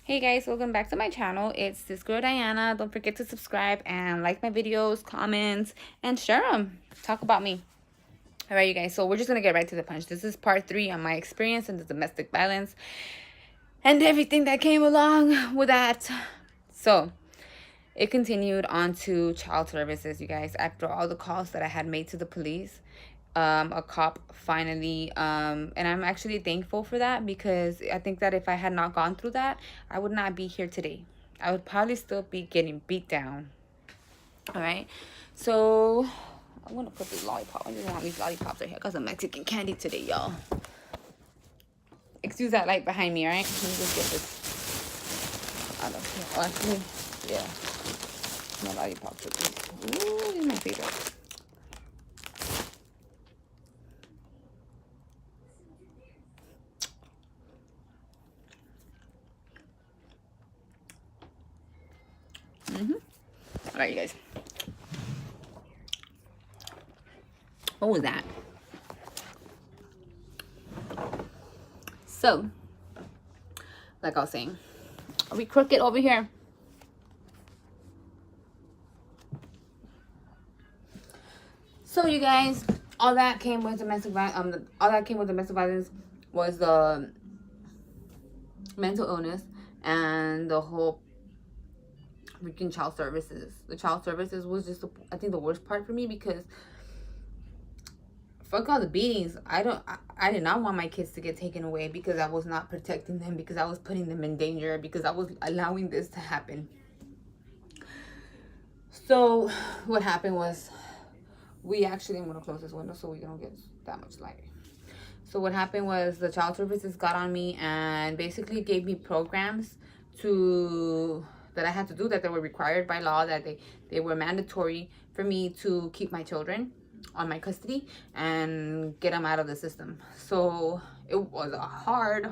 Hey guys, welcome back to my channel. It's this girl Diana. Don't forget to subscribe and like my videos, comments, and share them. Talk about me. All right, you guys. So we're just gonna get right to the punch. This is part 3 on my experience in the domestic violence and everything that came along with that. So it continued on to child services, you guys. After all the calls that I had made to the police, a cop finally, and I'm actually thankful for that, because I think that if I had not gone through that, I would not be here today. I would probably still be getting beat down. All right. So I'm going to put this lollipop. I just want these lollipops right here. Got some Mexican candy today, y'all. Excuse that light behind me, all right? Let me just get this out of here. Oh, actually, yeah. My lollipops with these. Ooh, these are my favorite. All right, you guys. What was that? So, like I was saying, are we crooked over here? So, you guys, all that came with domestic violence. All that came with domestic violence was the mental illness and the whole freaking child services. The child services was just, I think, the worst part for me, because fuck all the beatings. I did not want my kids to get taken away, because I was not protecting them, because I was putting them in danger, because I was allowing this to happen. So what happened was, we actually, I'm gonna close this window so we don't get that much light. So what happened was, the child services got on me and basically gave me programs that I had to do, that they were required by law, that they were mandatory for me to keep my children on my custody and get them out of the system. So it was a hard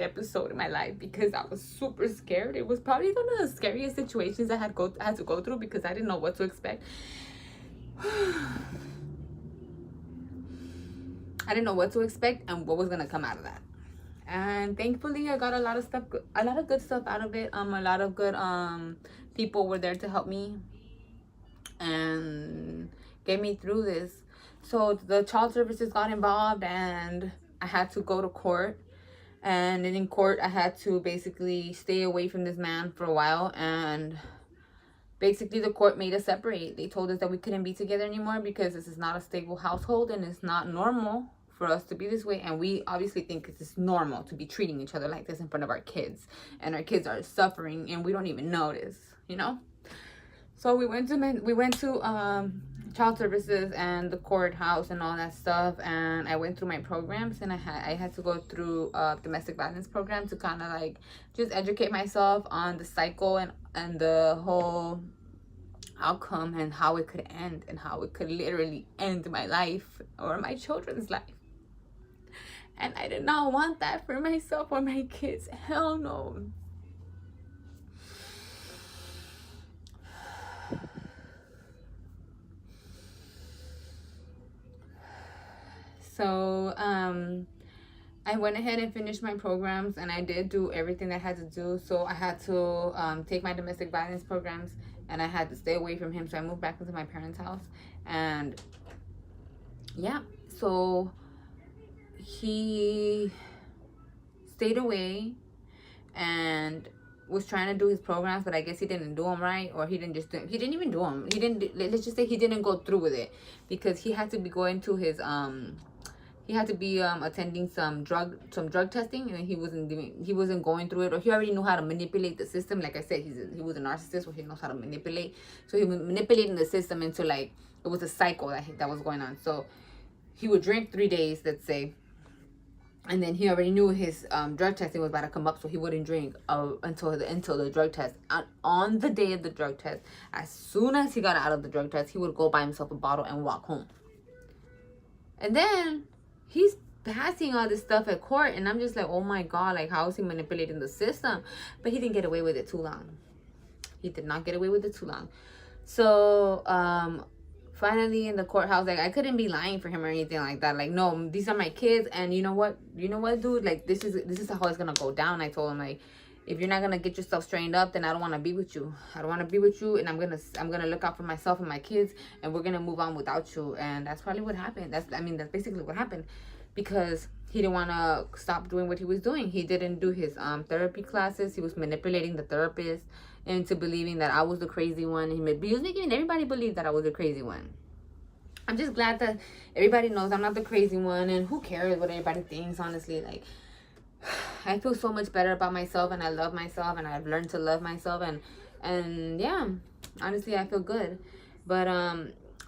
episode in my life, because I was super scared. It was probably one of the scariest situations I had to go through, because I didn't know what to expect. I didn't know what to expect and what was gonna come out of that. And thankfully, I got a lot of good stuff out of it. A lot of good people were there to help me and get me through this. So the child services got involved, and I had to go to court. And then in court, I had to basically stay away from this man for a while, and basically the court made us separate. They told us that we couldn't be together anymore, because this is not a stable household, and it's not normal for us to be this way. And we obviously think it's normal to be treating each other like this in front of our kids, and our kids are suffering and we don't even notice, you know. So we went to child services and the courthouse and all that stuff, and I went through my programs, and I had to go through domestic violence program to kind of like just educate myself on the cycle and the whole outcome, and how it could end, and how it could literally end my life or my children's life. And I did not want that for myself or my kids. Hell no. So I went ahead and finished my programs, and I did do everything that I had to do. So I had to take my domestic violence programs, and I had to stay away from him. So I moved back into my parents' house, and yeah, so he stayed away and was trying to do his programs, but I guess he didn't do them right, or he didn't even do them. Let's just say he didn't go through with it, because he had to be going to his he had to be attending some drug testing, and he wasn't going through it, or he already knew how to manipulate the system. Like I said, he was a narcissist, where he knows how to manipulate. So he was manipulating the system into, like, it was a cycle that was going on. So he would drink 3 days, let's say, and then he already knew his drug testing was about to come up, so he wouldn't drink until the drug test. On the day of the drug test, as soon as he got out of the drug test, he would go buy himself a bottle and walk home. And then he's passing all this stuff at court, and I'm just like, oh my god, like, how is he manipulating the system? But he didn't get away with it too long. He did not get away with it too long. So finally in the courthouse, like, I couldn't be lying for him or anything like that. Like, no, these are my kids, and you know what, dude, like, this is how it's gonna go down. I told him, like, if you're not gonna get yourself straightened up, then I don't want to be with you. I don't want to be with you, and I'm gonna look out for myself and my kids, and we're gonna move on without you. And that's probably what happened. That's basically what happened, because he didn't want to stop doing what he was doing. He didn't do his therapy classes. He was manipulating the therapist into believing that I was the crazy one. He was making everybody believe that I was the crazy one. I'm just glad that everybody knows I'm not the crazy one, and who cares what everybody thinks, honestly. Like, I feel so much better about myself, and I love myself, and I've learned to love myself, and yeah, honestly, I feel good. But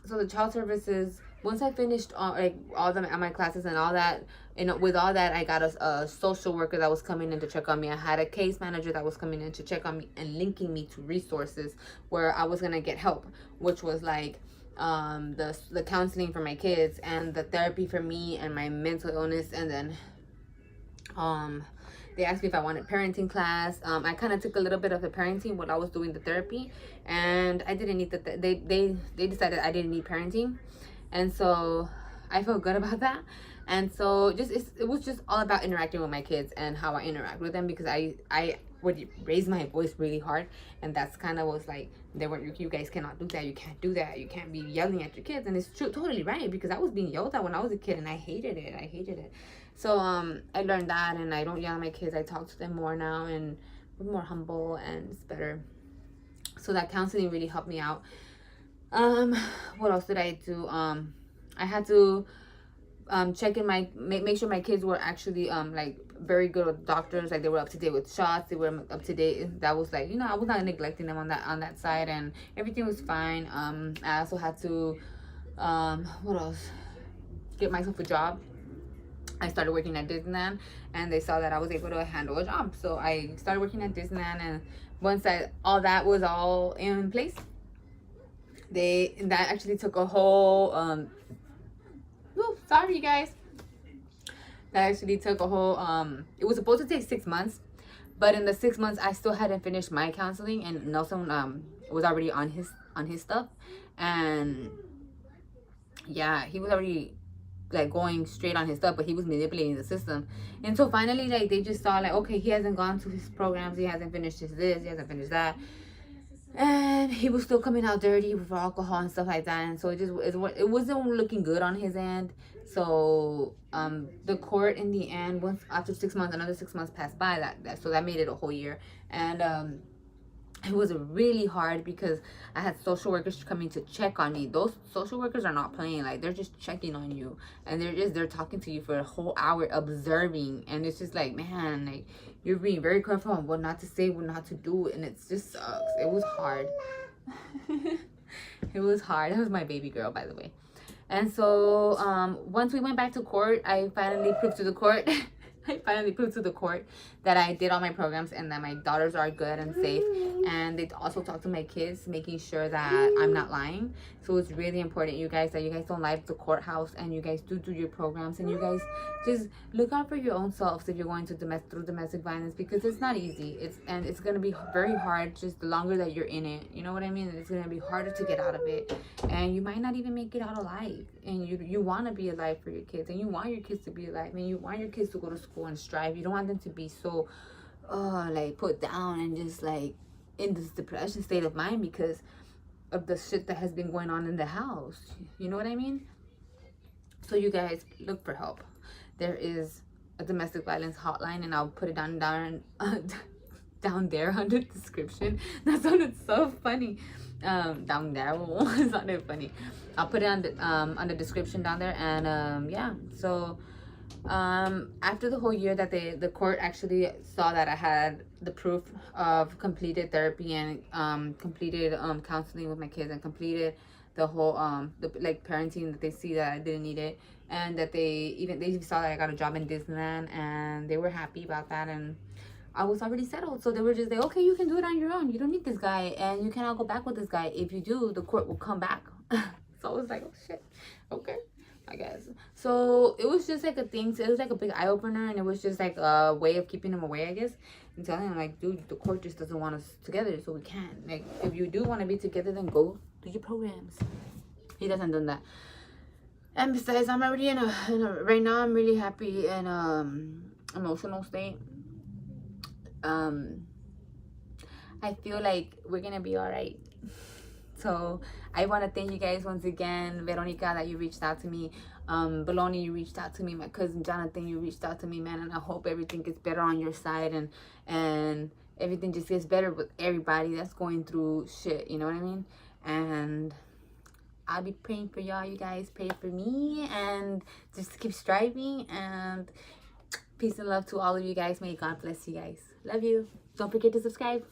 so the child services, once I finished all my classes and all that, and with all that, I got a social worker that was coming in to check on me. I had a case manager that was coming in to check on me and linking me to resources where I was gonna get help, which was like the counseling for my kids and the therapy for me and my mental illness. And then they asked me if I wanted parenting class. I kind of took a little bit of the parenting while I was doing the therapy, and I didn't need they decided I didn't need parenting, and so I felt good about that. And so it was just all about interacting with my kids and how I interact with them, because I would raise my voice really hard, and that's kind of was like, you guys cannot do that, you can't do that, you can't be yelling at your kids. And it's true, totally right, because I was being yelled at when I was a kid, and I hated it. So I learned that, and I don't yell at my kids. I talk to them more now, and we're more humble, and it's better. So that counseling really helped me out. What else did I do? I had to check in make sure my kids were actually like very good with doctors, like they were up to date with shots, they were up to date. That was like, I was not neglecting them on that side, and everything was fine. I also had to what else, get myself a job. I started working at Disneyland, and they saw that I was able to handle a job, so I started working at Disneyland. And once all that was all in place, that actually took a whole sorry, you guys. That actually took a whole it was supposed to take 6 months, but in the 6 months I still hadn't finished my counseling, and Nelson was already on his stuff. And yeah, he was already like going straight on his stuff, but he was manipulating the system. And so finally, like, they just saw like, okay, he hasn't gone to his programs, he hasn't finished this, he hasn't finished that, and he was still coming out dirty with alcohol and stuff like that. And so it wasn't looking good on his end. So the court in the end, once after 6 months, another 6 months passed by, so that made it a whole year. And it was really hard because I had social workers coming to check on me. Those social workers are not playing. Like, they're just checking on you, and they're talking to you for a whole hour, observing. And it's just like, man, like, you're being very careful on what not to say, what not to do, and it just sucks. It was hard. It was hard. That was my baby girl, by the way. And so once we went back to court, I finally proved to the court that I did all my programs, and that my daughters are good and safe. And they also talked to my kids, making sure that I'm not lying. So it's really important, you guys, that you guys don't lie to the courthouse, and you guys do your programs, and you guys just look out for your own selves if you're going to through domestic violence, because it's not easy. It's gonna be very hard just the longer that you're in it. You know what I mean? It's gonna be harder to get out of it, and you might not even make it out alive. And you want to be alive for your kids, and you want your kids to be alive, and you want your kids to go to school and strive. You don't want them to be so like put down and just like in this depression state of mind because of the shit that has been going on in the house. You know what I mean? So you guys, look for help. There is a domestic violence hotline, and I'll put it down down there under the description. That sounded so funny. Down there sounded funny. I'll put it on the description down there. And yeah, so after the whole year that the court actually saw that I had the proof of completed therapy and completed counseling with my kids, and completed the whole like parenting, that they see that I didn't need it, and that they saw that I got a job in Disneyland, and they were happy about that. And I was already settled, so they were just like, okay, you can do it on your own, you don't need this guy, and you cannot go back with this guy. If you do, the court will come back. So I was like, oh shit, okay, I guess. So it was just like a thing. So it was like a big eye opener, and it was just like a way of keeping him away, I guess, and telling him like, dude, the court just doesn't want us together, so we can't. Like, if you do want to be together, then go do your programs. He doesn't do that. And besides, I'm already in a right now I'm really happy in emotional state. I feel like we're gonna be all right. So I want to thank you guys once again. Veronica, that you reached out to me. Baloney, you reached out to me. My cousin Jonathan, you reached out to me, man. And I hope everything gets better on your side, and everything just gets better with everybody that's going through shit. You know what I mean? And I'll be praying for y'all. You guys pray for me, and just keep striving. And peace and love to all of you guys. May God bless you guys. Love you. Don't forget to subscribe.